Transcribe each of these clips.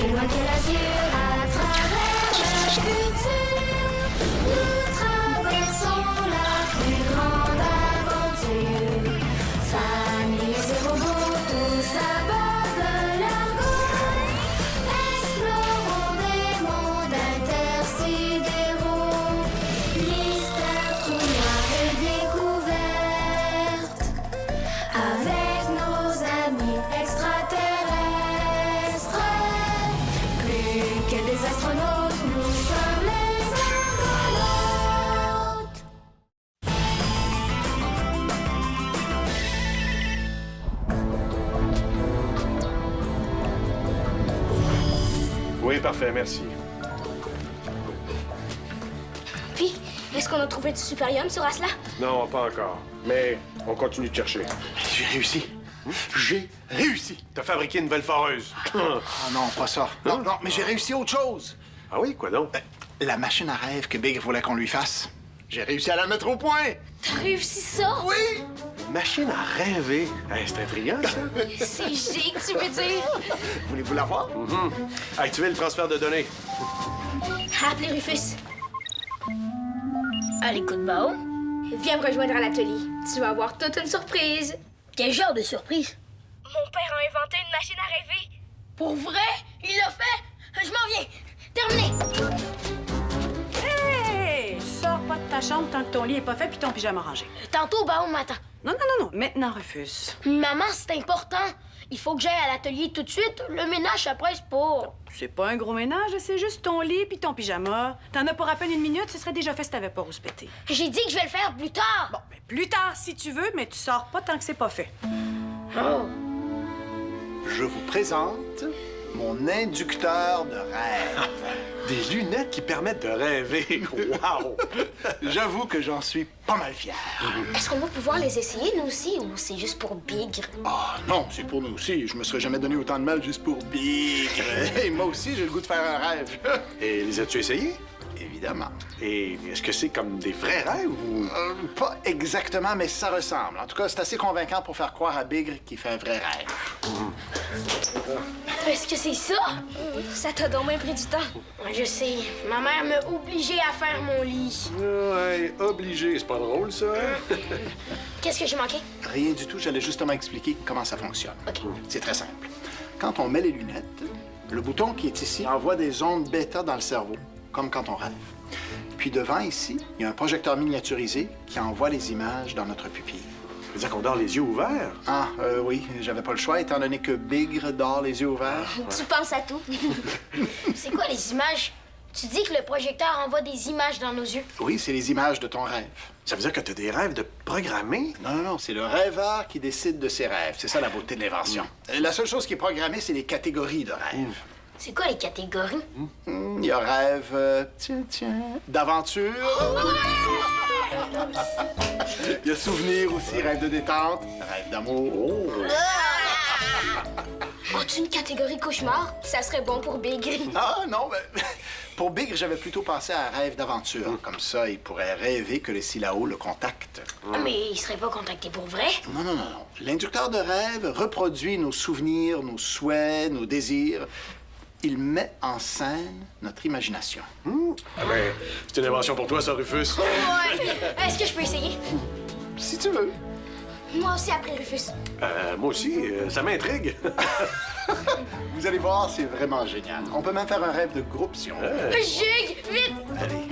plus loin que l'azur, à travers le futur. Nous traversons la plus grande aventure. Familles et robots, tous à bord de l'argot. Explorons des mondes intersidéraux. Mystère, trou noir et découverte. Avec nos amis extraterrestres. Plus que des astronautes, nous sommes les argonautes. Oui, parfait, merci. Puis, est-ce qu'on a trouvé du supérium sur Asla? Non, pas encore. Mais on continue de chercher. J'ai réussi. J'ai réussi. T'as fabriqué une nouvelle foreuse. Ah non, pas ça. Non, non, mais j'ai réussi autre chose. Ah oui, quoi donc? La machine à rêve que Big voulait qu'on lui fasse. J'ai réussi à la mettre au point. T'as réussi ça? Oui! Machine à rêver. Hey, c'est intriguant, ça. C'est G que tu veux dire? Voulez-vous la voir? Activez le transfert de données. Appelez Rufus. À l'écoute, Bao. Viens me rejoindre à l'atelier. Tu vas avoir toute une surprise. Quel genre de surprise? Mon père a inventé une machine à rêver. Pour vrai? Il l'a fait? Je m'en viens. Terminé. Hey! Sors pas de ta chambre tant que ton lit est pas fait puis ton pyjama rangé. Tantôt, Bao m'attend. Non. Maintenant, Rufus. Maman, c'est important. Il faut que j'aille à l'atelier tout de suite. Le ménage, ça presse pas. C'est pas un gros ménage, c'est juste ton lit puis ton pyjama. T'en as pour à peine une minute, ce serait déjà fait si t'avais pas rouspété. J'ai dit que je vais le faire plus tard. Bon, ben plus tard si tu veux, mais tu sors pas tant que c'est pas fait. Oh. Je vous présente mon inducteur de rêve. Des lunettes qui permettent de rêver. Wow! J'avoue que j'en suis pas mal fier. Est-ce qu'on va pouvoir les essayer, nous aussi, ou c'est juste pour Bigre? Ah non, c'est pour nous aussi. Je me serais jamais donné autant de mal juste pour Big. Et moi aussi, j'ai le goût de faire un rêve. Et les as-tu essayés? Évidemment. Et est-ce que c'est comme des vrais rêves ou... Pas exactement, mais ça ressemble. En tout cas, c'est assez convaincant pour faire croire à Bigre qu'il fait un vrai rêve. Est-ce que c'est ça? Ça t'a donc bien pris du temps. Je sais. Ma mère m'a obligée à faire mon lit. Ouais, obligé. C'est pas drôle, ça, hein? Qu'est-ce que j'ai manqué? Rien du tout, j'allais justement expliquer comment ça fonctionne. OK. C'est très simple. Quand on met les lunettes, le bouton qui est ici envoie des ondes bêta dans le cerveau, comme quand on rêve. Puis devant, ici, il y a un projecteur miniaturisé qui envoie les images dans notre pupille. Ça veut dire qu'on dort les yeux ouverts? Ah, oui, j'avais pas le choix, étant donné que Bigre dort les yeux ouverts. Tu penses à tout. C'est quoi les images? Tu dis que le projecteur envoie des images dans nos yeux. Oui, c'est les images de ton rêve. Ça veut dire que t'as des rêves de programmer? Non, c'est le rêveur qui décide de ses rêves. C'est ça la beauté de l'invention. La seule chose qui est programmée, c'est les catégories de rêves. C'est quoi les catégories? Il y a rêve, d'aventure. Il y a souvenir aussi, rêve de détente, rêve d'amour. As-tu une catégorie cauchemar? Ça serait bon pour Bigre. Ah non, mais pour Bigre, j'avais plutôt pensé à un rêve d'aventure. Comme ça, il pourrait rêver que le Silao le contacte. Ah, mais il serait pas contacté pour vrai? Non. L'inducteur de rêve reproduit nos souvenirs, nos souhaits, nos désirs. Il met en scène notre imagination. Ah ben, c'est une invention pour toi, ça, Rufus. Ouais. Est-ce que je peux essayer? Si tu veux. Moi aussi, après Rufus. Moi aussi, ça m'intrigue. Vous allez voir, c'est vraiment génial. On peut même faire un rêve de groupe si on veut. Jig, vite! Allez.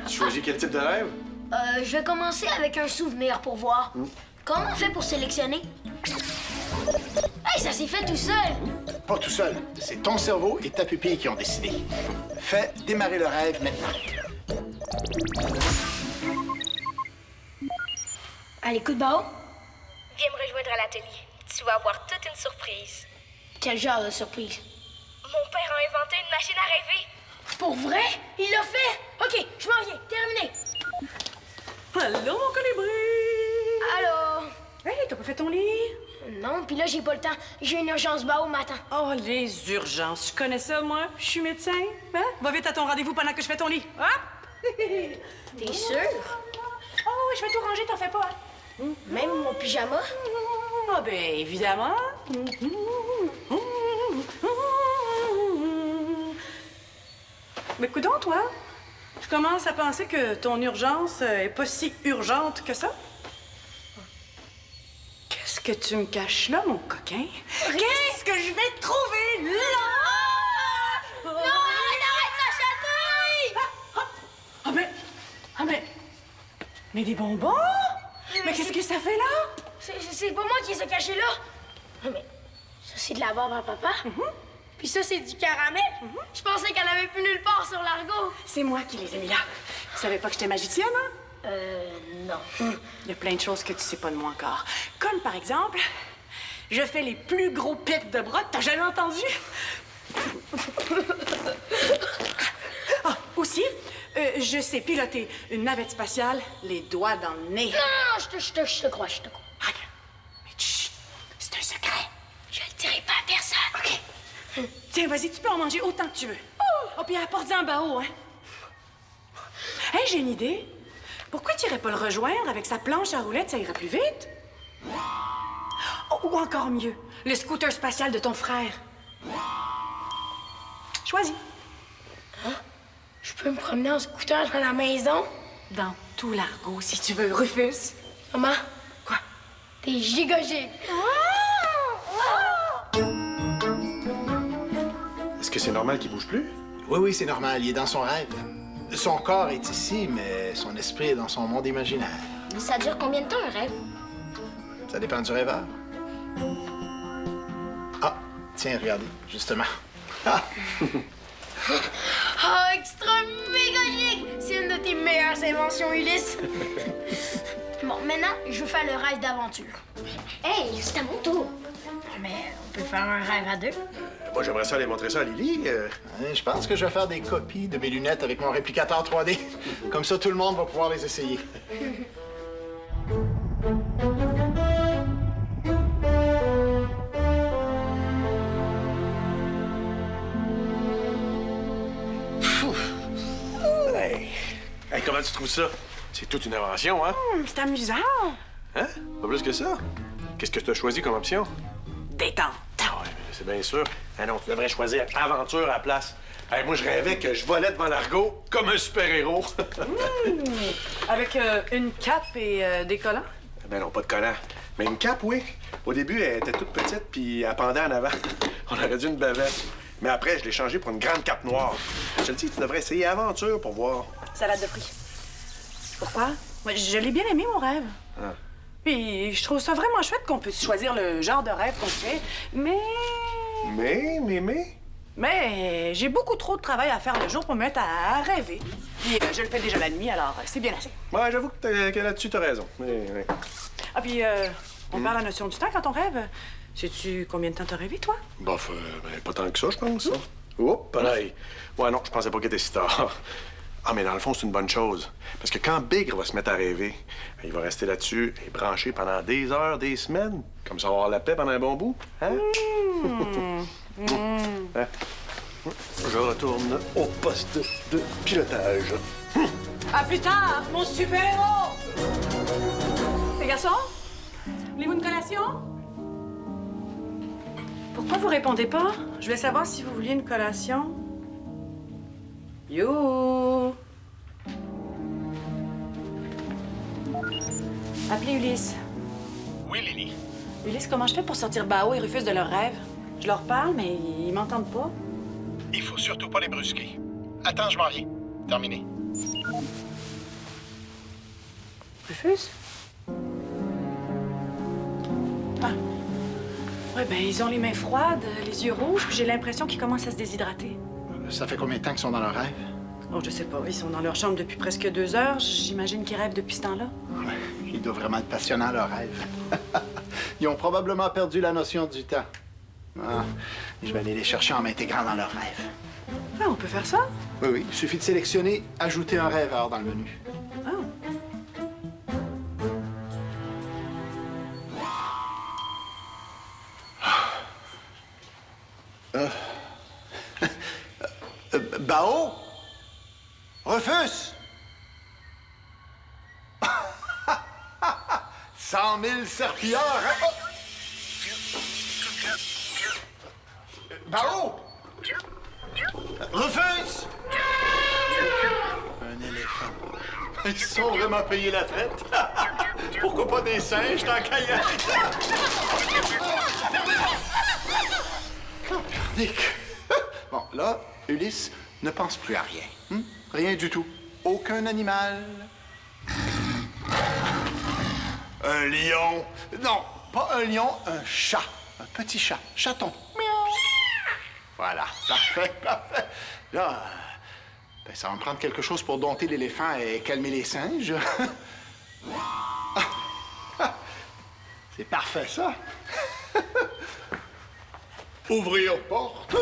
Tu choisis quel type de rêve? Je vais commencer avec un souvenir pour voir. Comment on fait pour sélectionner? Hey, ça s'est fait tout seul! Pas tout seul. C'est ton cerveau et ta pupille qui ont décidé. Fais démarrer le rêve maintenant. À l'écoute, Bao? Viens me rejoindre à l'atelier. Tu vas avoir toute une surprise. Quel genre de surprise? Mon père a inventé une machine à rêver. Pour vrai? Il l'a fait? OK, je m'en viens. Terminé. Allô, mon colibri! Allô? Hey, t'as pas fait ton lit? Non, puis là, j'ai pas le temps. J'ai une urgence Bao matin. Oh, les urgences. Je connais ça, moi. Je suis médecin. Hein? Va vite à ton rendez-vous pendant que je fais ton lit. Hop! T'es sûr? Oh oui, je vais tout ranger, t'en fais pas. Même mon pyjama? Ah ben, évidemment. Mais coudonc, toi, je commence à penser que ton urgence est pas si urgente que ça. Qu'est-ce que tu me caches là, mon coquin? Qu'est-ce que je vais te trouver là? Non, arrête, ça chatouille! Mais des bonbons? Mais qu'est-ce que ça fait là? C'est pas moi qui les ai cachés là. Ah, mais ça, c'est de la barbe à papa. Puis ça, c'est du caramel. Je pensais qu'elle avait plus nulle part sur l'argot. C'est moi qui les ai mis là. Tu savais pas que j'étais magicienne, hein? Non. Il y a plein de choses que tu sais pas de moi encore. Comme par exemple, je fais les plus gros pics de bras. T'as jamais entendu? Ah, aussi, je sais piloter une navette spatiale, les doigts dans le nez. Non, je te crois. Regarde. Mais chut, c'est un secret. Je le dirai pas à personne. OK. Tiens, vas-y, tu peux en manger autant que tu veux. Oh, puis apporte-en en bas haut, hein. Hey, j'ai une idée. Pourquoi tu irais pas le rejoindre avec sa planche à roulettes, ça irait plus vite? Oh, ou encore mieux, le scooter spatial de ton frère. Choisis. Je peux me promener en scooter dans la maison? Dans tout l'argot, si tu veux, Rufus. Maman, Quoi? t'es gigogique. Est-ce que c'est normal qu'il bouge plus? Oui, c'est normal. Il est dans son rêve. Son corps est ici, mais son esprit est dans son monde imaginaire. Ça dure combien de temps, un rêve? Ça dépend du rêveur. Ah, tiens, regardez, justement. Ah! Oh, extra méga chic! C'est une de tes meilleures inventions, Ulysse. Bon, maintenant, je veux faire le rêve d'aventure. Hey, c'est à mon tour. Mais on peut faire un rêve à deux. Moi, j'aimerais ça aller montrer ça à Lily. Je pense que je vais faire des copies de mes lunettes avec mon réplicateur 3D. Comme ça, tout le monde va pouvoir les essayer. Hey, comment tu trouves ça? C'est toute une invention, hein? C'est amusant. Hein? Pas plus que ça? Qu'est-ce que tu as choisi comme option? Détente. Ah ouais, c'est bien sûr. Ah non, tu devrais choisir aventure à la place. Hey, moi, je rêvais que je volais devant l'argot comme un super-héros. Avec une cape et des collants? Ben non, pas de collant. Mais une cape, oui. Au début, elle était toute petite, puis elle pendait en avant. On aurait dû une bavette. Mais après, je l'ai changée pour une grande cape noire. Je te le dis, tu devrais essayer aventure pour voir. Salade de fruits. Pourquoi? Moi, je l'ai bien aimé, mon rêve. Ah. Puis je trouve ça vraiment chouette qu'on puisse choisir le genre de rêve qu'on fait. Mais j'ai beaucoup trop de travail à faire le jour pour me mettre à rêver. Puis je le fais déjà la nuit, alors c'est bien assez. Ouais, j'avoue que là-dessus, t'as raison. Oui. Ah, puis on parle la notion du temps quand on rêve. Sais-tu combien de temps t'as rêvé, toi? Bof, pas tant que ça, je pense. Oups, pareil. Ouais, non, je pensais pas qu'il était si tard. Ah, mais dans le fond, c'est une bonne chose. Parce que quand Bigre va se mettre à rêver, il va rester là-dessus et branché pendant des heures, des semaines. Comme ça, on va avoir la paix pendant un bon bout. Hein? Hein? Je retourne au poste de pilotage. À plus tard, mon super-héros! Les garçons, voulez-vous une collation? Pourquoi vous répondez pas? Je voulais savoir si vous vouliez une collation. Yo! Appelez Ulysse. Oui, Lily. Ulysse, comment je fais pour sortir Bao et Rufus de leurs rêves? Je leur parle, mais ils m'entendent pas. Il faut surtout pas les brusquer. Attends, je m'en viens. Terminé. Rufus? Ah. Ouais, ben, ils ont les mains froides, les yeux rouges, puis j'ai l'impression qu'ils commencent à se déshydrater. Ça fait combien de temps qu'ils sont dans leur rêve? Oh, je sais pas. Ils sont dans leur chambre depuis presque 2 heures. J'imagine qu'ils rêvent depuis ce temps-là. Ouais, ils doivent vraiment être passionnants, leur rêve. Ils ont probablement perdu la notion du temps. Ah, je vais aller les chercher en m'intégrant dans leur rêve. Ah, on peut faire ça? Oui. Il suffit de sélectionner « Ajouter un rêveur » dans le menu. Oh. Bao? Rufus? 100 000 serpilleurs, hein? Oh! Bao! Rufus! Un éléphant. Ils se sont vraiment payés la traite. Pourquoi pas des singes dans kayak? Nick. Bon, là, Ulysse ne pense plus à rien. Rien du tout. Aucun animal. Un lion. Non, pas un lion, un chat. Un petit chat. Chaton. Miaou. Voilà, parfait, parfait. Là, ben, ça va me prendre quelque chose pour dompter l'éléphant et calmer les singes. C'est parfait, ça. Ouvrir porte.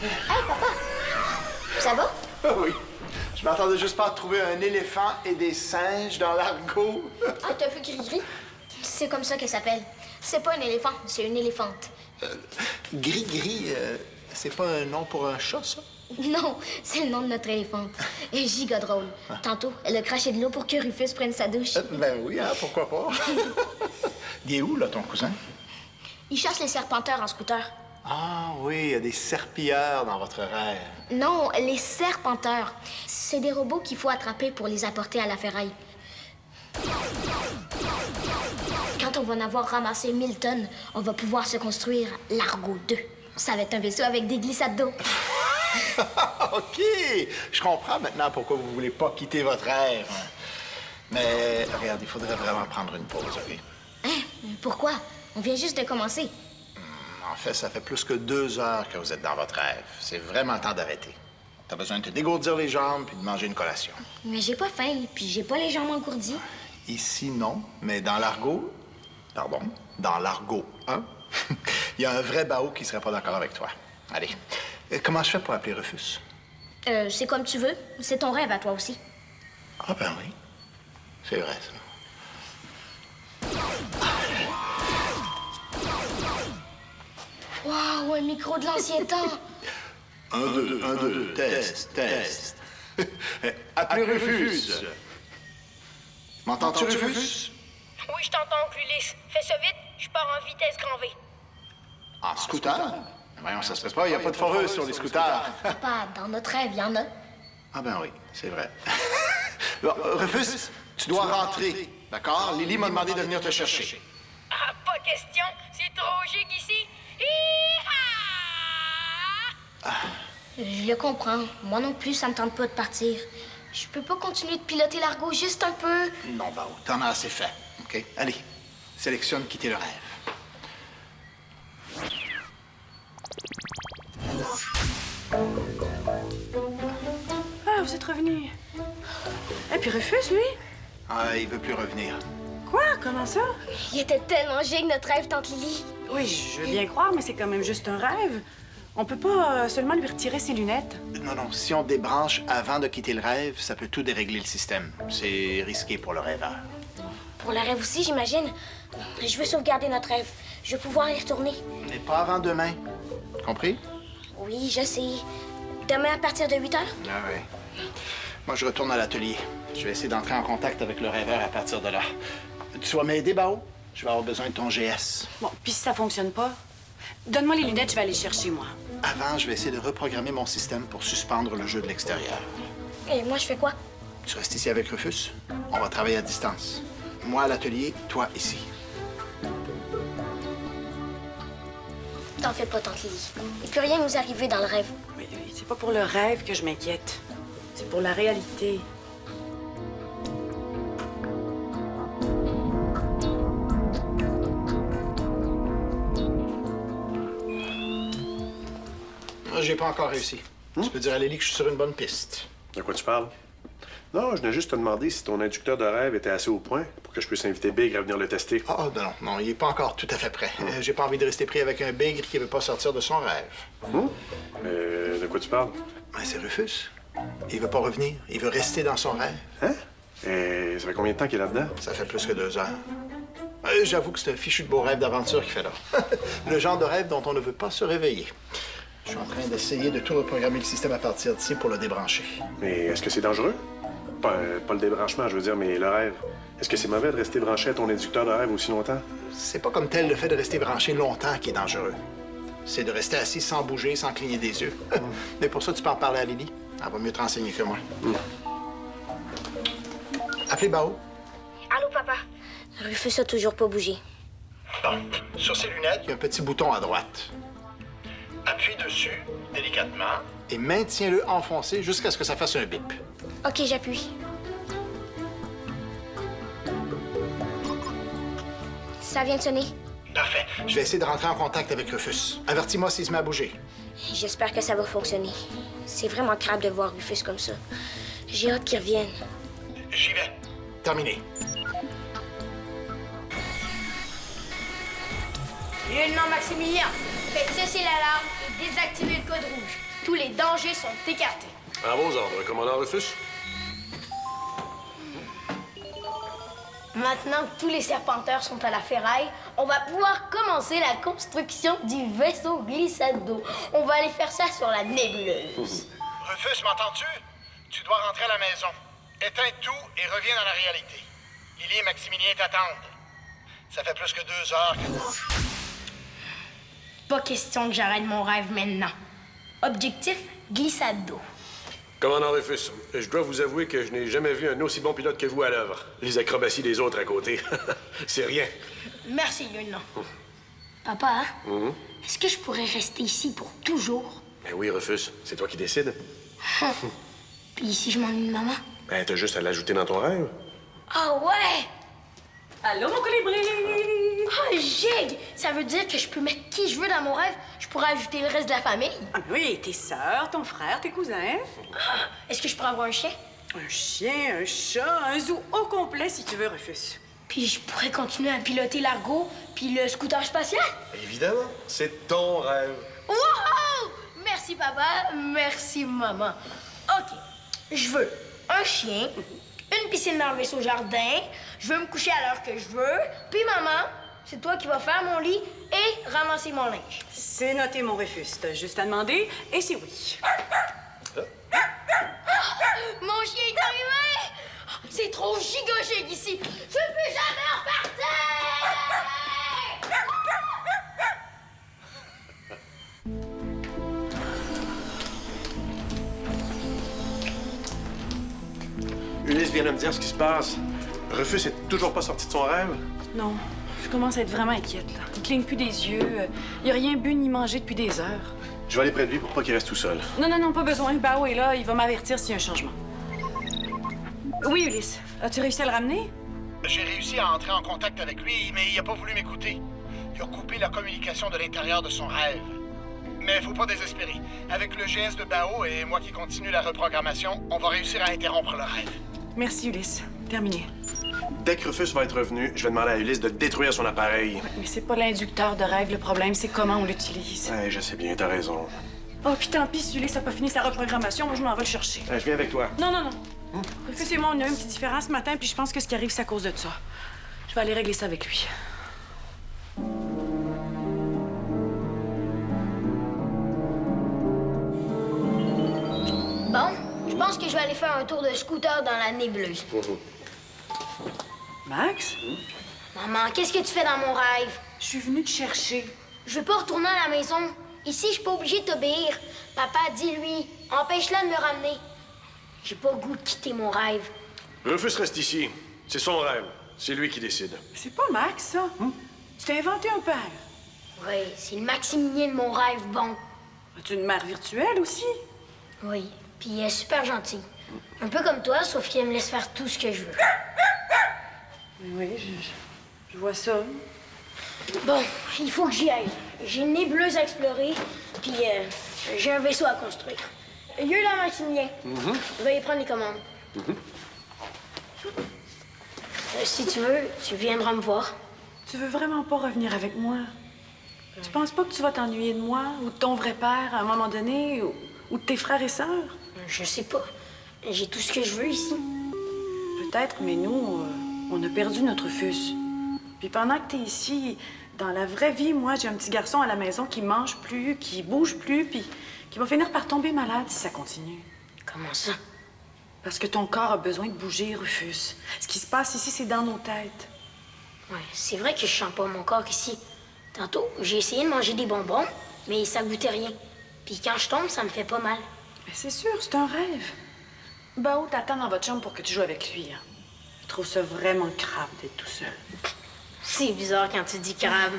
Hey, papa! Ça va? Oui. Je m'attendais juste pas à trouver un éléphant et des singes dans l'argot. Ah, t'as vu Gris-Gris? C'est comme ça qu'elle s'appelle. C'est pas un éléphant, c'est une éléphante. Gris-Gris, c'est pas un nom pour un chat, ça? Non, c'est le nom de notre éléphante. Elle est giga drôle. Tantôt, elle a craché de l'eau pour que Rufus prenne sa douche. Ben oui, hein, pourquoi pas? Il est où, là, ton cousin? Il chasse les serpenteurs en scooter. Ah oui, il y a des serpilleurs dans votre rêve. Non, les serpenteurs. C'est des robots qu'il faut attraper pour les apporter à la ferraille. Quand on va en avoir ramassé 1000 tonnes, on va pouvoir se construire l'Argo 2. Ça va être un vaisseau avec des glissades d'eau. OK! Je comprends maintenant pourquoi vous voulez pas quitter votre rêve. Mais regarde, il faudrait vraiment prendre une pause, OK? Hein? Pourquoi? On vient juste de commencer. En fait, ça fait plus que 2 heures que vous êtes dans votre rêve. C'est vraiment le temps d'arrêter. T'as besoin de te dégourdir les jambes puis de manger une collation. Mais j'ai pas faim, puis j'ai pas les jambes engourdies. Ici, non, mais dans l'argot... Pardon, dans l'argot 1, il y a un vrai Bao qui serait pas d'accord avec toi. Allez, comment je fais pour appeler Rufus? C'est comme tu veux. C'est ton rêve à toi aussi. Ah ben oui, c'est vrai, ça. Waouh, un micro de l'ancien temps. 1, 2, test. Appelez Rufus. M'entends-tu, Rufus? Oui, je t'entends, Ulysse. Fais ça vite, je pars en vitesse grand V. En scooter? Voyons, ça se passe pas, il n'y a pas de foreuse sur les scooters. Papa, dans notre rêve, il y en a. Ah ben oui, c'est vrai. Bon, Rufus, tu dois rentrer, d'accord? Lily m'a demandé de venir te chercher. Ah, pas question, c'est trop gigue ici. Hi-ha! Je le comprends. Moi non plus, ça me tente pas de partir. Je peux pas continuer de piloter l'argot juste un peu. Non, Bao, t'en as assez fait, OK? Allez, sélectionne quitter le rêve. Ah, vous êtes revenu. Et puis Rufus, lui? Ah, il veut plus revenir. Quoi? Comment ça? Il était tellement gigue, notre rêve, tante Lily. Oui, je veux bien croire, mais c'est quand même juste un rêve. On peut pas seulement lui retirer ses lunettes. Non, si on débranche avant de quitter le rêve, ça peut tout dérégler le système. C'est risqué pour le rêveur. Pour le rêve aussi, j'imagine. Je veux sauvegarder notre rêve. Je veux pouvoir y retourner. Mais pas avant demain. Compris? Oui, je sais. Demain à partir de 8 heures? Ah oui. Moi, je retourne à l'atelier. Je vais essayer d'entrer en contact avec le rêveur à partir de là. Tu vas m'aider, Bao? Je vais avoir besoin de ton GS. Bon, puis si ça fonctionne pas, donne-moi les lunettes, je vais aller chercher, moi. Avant, je vais essayer de reprogrammer mon système pour suspendre le jeu de l'extérieur. Et moi, je fais quoi? Tu restes ici avec Rufus? On va travailler à distance. Moi à l'atelier, toi ici. T'en fais pas, tante Lily. Il peut rien nous arriver dans le rêve. Mais c'est pas pour le rêve que je m'inquiète. C'est pour la réalité. Moi, j'ai pas encore réussi. Tu peux dire à Lily que je suis sur une bonne piste. De quoi tu parles? Non, je venais juste te demander si ton inducteur de rêve était assez au point pour que je puisse inviter Big à venir le tester. Ah, non, il est pas encore tout à fait prêt. J'ai pas envie de rester pris avec un bigre qui veut pas sortir de son rêve. De quoi tu parles? Mais c'est Rufus. Il veut pas revenir. Il veut rester dans son rêve. Hein? Ça fait combien de temps qu'il est là-dedans? Ça fait plus que 2 heures. J'avoue que c'est un fichu de beau rêve d'aventure qu'il fait là. Le genre de rêve dont on ne veut pas se réveiller. Je suis en train d'essayer de tout reprogrammer le système à partir d'ici pour le débrancher. Mais est-ce que c'est dangereux? Pas le débranchement, je veux dire, mais le rêve. Est-ce que c'est mauvais de rester branché à ton inducteur de rêve aussi longtemps? C'est pas comme tel le fait de rester branché longtemps qui est dangereux. C'est de rester assis sans bouger, sans cligner des yeux. Mais pour ça, tu peux en parler à Lily. Elle va mieux te renseigner que moi. Appelez Bao. Allô, papa? Rufus a toujours pas bougé. Bon, sur ses lunettes, il y a un petit bouton à droite. Appuie dessus, délicatement, et maintiens-le enfoncé jusqu'à ce que ça fasse un bip. OK, j'appuie. Ça vient de sonner. Parfait. Je vais essayer de rentrer en contact avec Rufus. Avertis-moi s'il se met à bouger. J'espère que ça va fonctionner. C'est vraiment crade de voir Rufus comme ça. J'ai hâte qu'il revienne. J'y vais. Terminé. Lieutenant Maximilien, faites cesser l'alarme et désactivez le code rouge. Tous les dangers sont écartés. À vos ordres, commandant Rufus. Maintenant que tous les serpenteurs sont à la ferraille, on va pouvoir commencer la construction du vaisseau glissade-d'eau. On va aller faire ça sur la nébuleuse. Rufus, m'entends-tu? Tu dois rentrer à la maison. Éteins tout et reviens dans la réalité. Lily et Maximilien t'attendent. Ça fait plus que 2 heures que... Pas question que j'arrête mon rêve maintenant. Objectif, glissade d'eau. Commandant Rufus, je dois vous avouer que je n'ai jamais vu un aussi bon pilote que vous à l'œuvre. Les acrobaties des autres à côté, c'est rien. Merci, lieutenant. Papa, est-ce que je pourrais rester ici pour toujours? Ben oui, Rufus, c'est toi qui décides. Puis si je m'ennuie de maman? Ben, t'as juste à l'ajouter dans ton rêve. Ah ouais! Allô, mon colibri! Oh, Jig! Ça veut dire que je peux mettre qui je veux dans mon rêve. Je pourrais ajouter le reste de la famille. Ah, oui, tes sœurs, ton frère, tes cousins. Est-ce que je pourrais avoir un chien? Un chien, un chat, un zoo au complet si tu veux, Rufus. Puis je pourrais continuer à piloter l'argot puis le scooter spatial? Évidemment, c'est ton rêve. Wow! Merci, papa. Merci, maman. OK. Je veux un chien, une piscine dans le vaisseau jardin, je veux me coucher à l'heure que je veux, puis maman, c'est toi qui vas faire mon lit et ramasser mon linge. C'est noté, mon Rufus. T'as juste à demander, et c'est oui. Mon chien est arrivé! C'est trop gigogique ici! Je veux plus jamais repartir! Ulysse vient de me dire ce qui se passe. Rufus est toujours pas sorti de son rêve? Non, je commence à être vraiment inquiète, là. Il cligne plus des yeux. Il a rien bu ni mangé depuis des heures. Je vais aller près de lui pour pas qu'il reste tout seul. Non, pas besoin. Bao est là, il va m'avertir s'il y a un changement. Oui, Ulysse. As-tu réussi à le ramener? J'ai réussi à entrer en contact avec lui, mais il a pas voulu m'écouter. Il a coupé la communication de l'intérieur de son rêve. Mais faut pas désespérer. Avec le GS de Bao et moi qui continue la reprogrammation, on va réussir à interrompre le rêve. Merci, Ulysse. Terminé. Dès que Rufus va être revenu, je vais demander à Ulysse de détruire son appareil. Mais c'est pas l'inducteur de rêve, le problème, c'est comment on l'utilise. Ouais, je sais bien, t'as raison. Oh, puis tant pis, si Ulysse a pas fini sa reprogrammation, moi je m'en vais le chercher. Je viens avec toi. Non. Rufus et moi, on a eu une petite différence ce matin, puis je pense que ce qui arrive, c'est à cause de ça. Je vais aller régler ça avec lui. Bon, je pense que je vais aller faire un tour de scooter dans la nébuleuse. Max? Maman, qu'est-ce que tu fais dans mon rêve? Je suis venue te chercher. Je veux pas retourner à la maison. Ici, je suis pas obligée de t'obéir. Papa, dis-lui, empêche-la de me ramener. J'ai pas le goût de quitter mon rêve. Rufus reste ici. C'est son rêve. C'est lui qui décide. C'est pas Max, ça. Tu t'es inventé un père. Oui, c'est le Maximilien de mon rêve, bon. As-tu une mère virtuelle aussi? Oui, puis elle est super gentille. Un peu comme toi, sauf qu'elle me laisse faire tout ce que je veux. Oui, je vois ça. Bon, il faut que j'y aille. J'ai une nébuleuse à explorer, puis j'ai un vaisseau à construire. Lieutenant Maximilien, veuillez prendre les commandes. Si tu veux, tu viendras me voir. Tu veux vraiment pas revenir avec moi? Tu penses pas que tu vas t'ennuyer de moi ou de ton vrai père à un moment donné ou de tes frères et sœurs? Je sais pas. J'ai tout ce que je veux ici. Peut-être, mais nous, on a perdu notre Rufus. Puis pendant que t'es ici, Dans la vraie vie, moi, j'ai un petit garçon à la maison qui mange plus, qui bouge plus, puis qui va finir par tomber malade si ça continue. Comment ça? Parce que ton corps a besoin de bouger, Rufus. Ce qui se passe ici, c'est dans nos têtes. Ouais, c'est vrai que je sens pas mon corps ici. Tantôt, j'ai essayé de manger des bonbons, mais ça goûtait rien. Puis quand je tombe, ça me fait pas mal. Mais c'est sûr, c'est un rêve. Bao t'attend dans votre chambre pour que tu joues avec lui. Hein. Je trouve ça vraiment crade d'être tout seul. C'est bizarre quand tu dis crabe.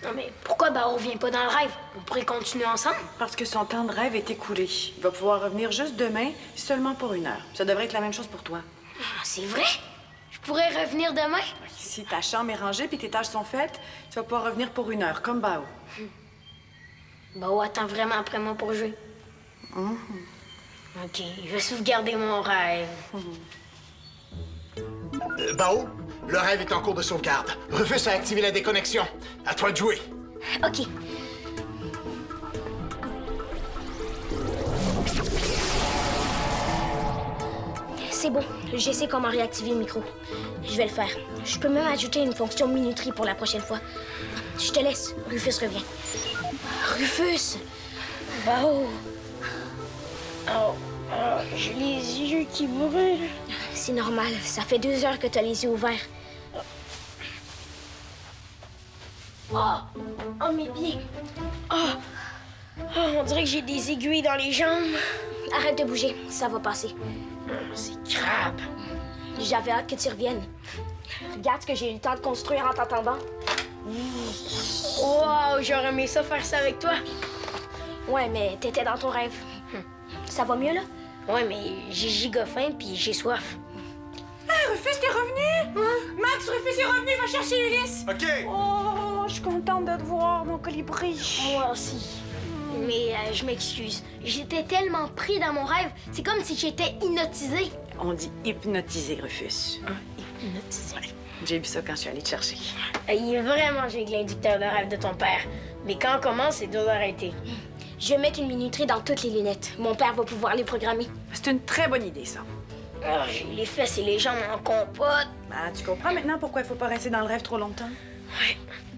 Non, mais pourquoi Bao revient pas dans le rêve? On pourrait continuer ensemble. Parce que son temps de rêve est écoulé. Il va pouvoir revenir juste demain, seulement pour 1 heure. Ça devrait être la même chose pour toi. Ah, c'est vrai? Je pourrais revenir demain? Si ta chambre est rangée puis tes tâches sont faites, tu vas pouvoir revenir pour 1 heure, comme Bao. Bao attend vraiment après moi pour jouer. OK, je vais sauvegarder mon rêve. Bao, le rêve est en cours de sauvegarde. Rufus a activé la déconnexion. À toi de jouer. OK. C'est bon, je sais comment réactiver le micro. Je vais le faire. Je peux même ajouter une fonction minuterie pour la prochaine fois. Je te laisse. Rufus revient. Rufus! Bao! Oh, j'ai les yeux qui brûlent. C'est normal. Ça fait 2 heures que t'as les yeux ouverts. Oh, mes pieds. Oh, on dirait que j'ai des aiguilles dans les jambes. Arrête de bouger. Ça va passer. C'est crabe. J'avais hâte que tu reviennes. Regarde ce que j'ai eu le temps de construire en t'entendant. Wow, j'aurais aimé ça faire ça avec toi. Ouais, mais t'étais dans ton rêve. Ça va mieux, là? Ouais, mais j'ai giga faim puis j'ai soif. Hey, Rufus, t'es revenu? Max, Rufus est revenu, va chercher Ulysse. OK. Oh, je suis contente de te voir, mon colibri. Moi aussi. Mais je m'excuse. J'étais tellement pris dans mon rêve, c'est comme si j'étais hypnotisée. On dit hypnotisé, Rufus. Hypnotisée. J'ai vu ça quand je suis allée te chercher. Il est vraiment génial l'inducteur de rêve de ton père. Mais quand on commence, c'est dur d'arrêter. Je vais mettre une minuterie dans toutes les lunettes. Mon père va pouvoir les programmer. C'est une très bonne idée, ça. Oh, j'ai les fesses et les jambes en compote. Ah, tu comprends maintenant pourquoi il faut pas rester dans le rêve trop longtemps? Ouais.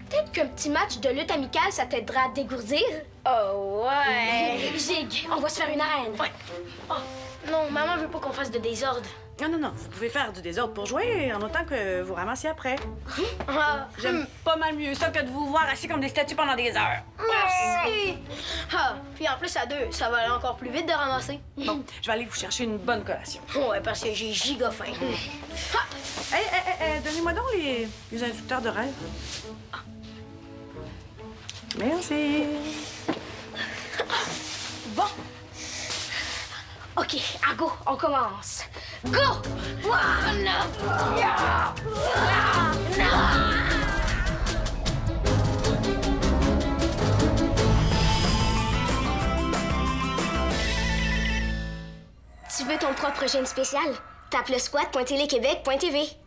Peut-être qu'un petit match de lutte amicale, ça t'aidera à te dégourdir. Oh, ouais. Zig, on va se faire une arène. Ouais. Oh, non, maman veut pas qu'on fasse de désordre. Non, vous pouvez faire du désordre pour jouer en autant que vous ramassiez après. Ah, J'aime pas mal mieux ça que de vous voir assis comme des statues pendant des heures. merci. Ah, puis en plus, à 2, ça va aller encore plus vite de ramasser. Bon, je vais aller vous chercher une bonne collation. Ouais, parce que j'ai giga faim. Hey, donnez-moi donc les inducteurs de rêve. Merci. Bon. OK, à go, on commence. Go! Tu veux ton propre gène spécial? Tape le squat.téléquébec.tv.